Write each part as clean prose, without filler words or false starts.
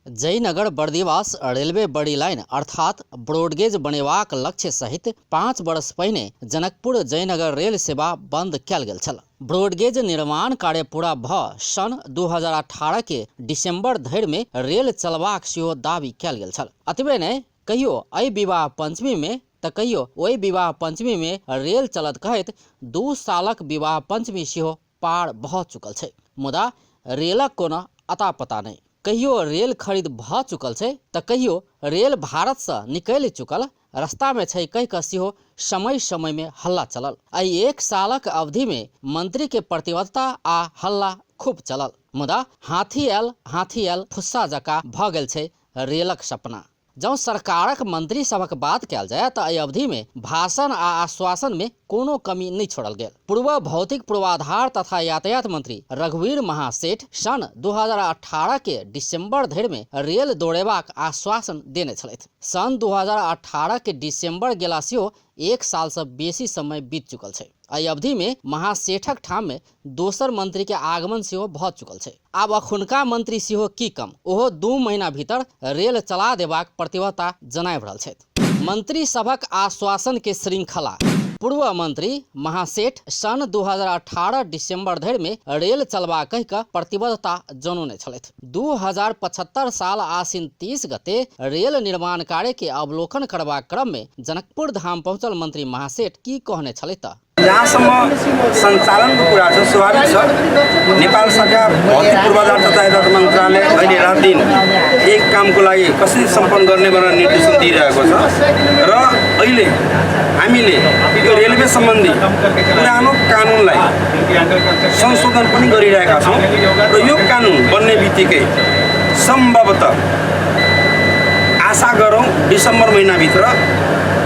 Jaynagar Bardibas railway बड़ी line अर्थात broad gauge बनेबाक लक्ष्य सहित 5 वर्ष पहिने जनकपुर जयनगर रेल सेवा बंद कयल गेल छल। ब्रॉडगेज निर्माण कार्य पूरा भ सन 2018 के दिसंबर धरि में रेल चलबाक सेहो दावी कयल गेल छल। अतबे नहि कहियो एहि विवाह पंचमी में तऽ कहियो ओहि विवाह पंचमी में रेल चलत कहैत 2 सालक विवाह पंचमी सेहो पार भऽ चुकल छै, मुदा रेलक कोनो अता पता नहि। कहियो रेल खरीद भ चुकल छै तऽ कहियो रेल भारत से निकलि चुकल रास्ता में छै कहि कऽ सेहो समय समय में हल्ला चलल। एहि 1 सालक अवधि में मंत्री के प्रतिबद्धता आ हल्ला खूब चलल, मुदा हाथी आयल फुस्सा जकाँ भऽ गेल छै रेलक सपना। जँ सरकारक मंत्री सभक बात कयल जाय तऽ एहि अवधि में भाषण आ आश्वासन में कोनो कमी नहीं छोड़ल गेल। पूर्व भौतिक पूर्वाधार तथा यातायात मंत्री रघुवीर महासेठ सन 2018 के दिसंबर धरि में रेल दौड़ेबाक आश्वासन देने छलथि। सन 2018 के दिसंबर गेला सेहो 1 साल से बेसी समय बीत चुकल छै। एहि अवधि में महासेठक ठाम में दोसर मंत्री के आगमन सेहो भऽ चुकल छै। आब अखुनका मंत्री सेहो की कम, ओहो 2 महीना भीतर रेल चला देबाक प्रतिबद्धता जनाबि रहल छथि। मंत्री सभक आश्वासन के श्रृंखला। पूर्व मंत्री महासेठ सन 2018 दिसंबर धरि में रेल चलबा कहि कऽ प्रतिबद्धता जनौने छलथि। 2075 साल आसिन 30 गते रेल निर्माण कार्य के अवलोकन करबाक क्रम में जनकपुर धाम पहुंचल मंत्री महासेठ की कहने छलथि जहाँसम्म सञ्चालनको कुरा छ, स्वाभाविक छ। नेपाल सरकार भौतिक पूर्वाधार तथा यातायात मन्त्रालय अहिले रात दिन एक कामको लागि कसरी सम्पन्न गर्ने भनेर निर्देशन दिइरहेको छ र अहिले हामीले यो रेलवे सम्बन्धी पुरानो कानुनलाई संशोधन पनि गरिरहेका छौँ र यो कानुन बन्ने बित्तिकै सम्भवतः आशा गरौँ डिसेम्बर महिनाभित्र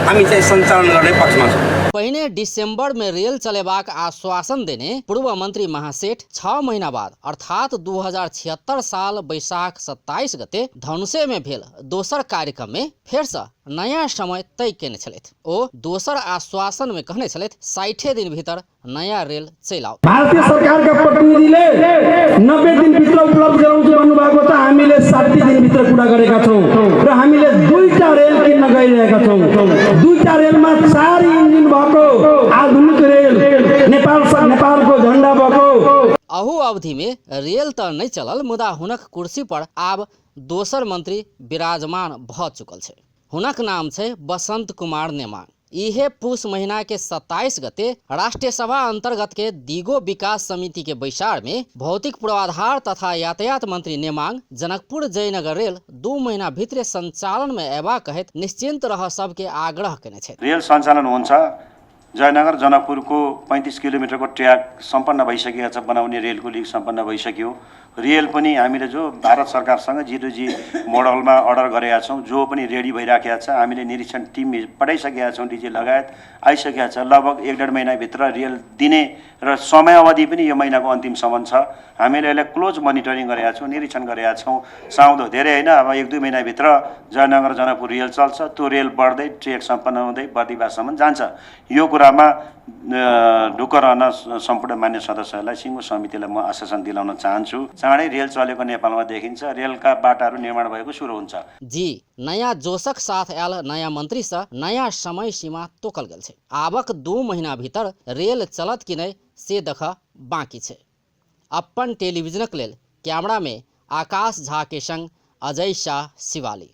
हामी चाहिँ सञ्चालन गर्ने पक्षमा छौँ। पहिने दिसंबर में रेल चलेबाक आश्वासन देने पूर्व मंत्री महासेठ 6 महीना बाद अर्थात 2076 साल वैशाख 27 गते धनुषे में भेल दोसर कार्यक्रम में फेर से नया समय तय केने छलथि। ओ दोसर आश्वासन में कहने छलथि 60 दिन भीतर नया रेल चलि आओ। भारतीय सरकारका प्रतिनिधिले 90 दिन भित्र उपलब्ध गराउँछु भन्नुभएको छ, हामीले 60 दिन भित्र कुरा गरेका छौं र हामीले 2टा रेल किन्न गइरहेका छौं। 2टा रेलमा 4 इन्जिन भएको आधुनिक रेल नेपालको झण्डा भएको। अहू अवधि में रेल त नहीं चलल, मुदा हुनक कुर्सी पर आब दोसर मंत्री विराजमान भ चुकल छै। हुनक नाम छै बसंत कुमार नेमांग। इहे पुष महीना के 27 गते राष्ट्रीय सभा अंतर्गत के दिगो विकास समिति के बैसार में भौतिक पूर्वाधार तथा यातायात मंत्री नेमांग जनकपुर जयनगर रेल 2 महीना भित्र संचालन में एबा कहत निश्चिंत रह सबके आग्रह केने छथि। रेल सञ्चालन हुन्छ। जयनगर जनकपुरको 35 किलोमिटरको ट्र्याक सम्पन्न भइसकेको छ, बनाउने रेलको लिग सम्पन्न भइसक्यो। रेल पनि हामीले जो भारत सरकारसँग 0G मोडलमा अर्डर गरेका छौँ, जो पनि रेडी भइराखेको छ। हामीले निरीक्षण टिम पठाइसकेका छौँ, डीजे लगायत आइसकेका छ। लगभग 1-1.5 महिनाभित्र रेल दिने र समयावधि पनि यो महिनाको अन्तिमसम्म छ। हामीले यसलाई क्लोज मोनिटरिङ गरेका छौँ, निरीक्षण गरेका छौँ। साउँदो धेरै होइन, अब 1-2 महिनाभित्र जयनगर जनकपुर रेल चल्छ। त्यो रेल बढ्दै ट्रेक सम्पन्न हुँदै बर्दिवाससम्म जान्छ। यो कुरामा ढुक्क रहन सम्पूर्ण मान्य सदस्यहरूलाई सिङ्गो समितिलाई म आश्वासन दिलाउन चाहन्छु। चाँडै रेल चलेको नेपालमा देखिन्छ। रेलका बाटाहरू निर्माण भएको सुरु हुन्छ। जी नया जोशक साथ आयल नया मंत्री से नया समय सीमा तोकल गेल छै। आबक 2 महीना भीतर रेल चलत कि नहीं से देख बाकी छै। अपन टेलीविजनक लेल कैमरा में आकाश झा के संग अजय शाह शिवाली।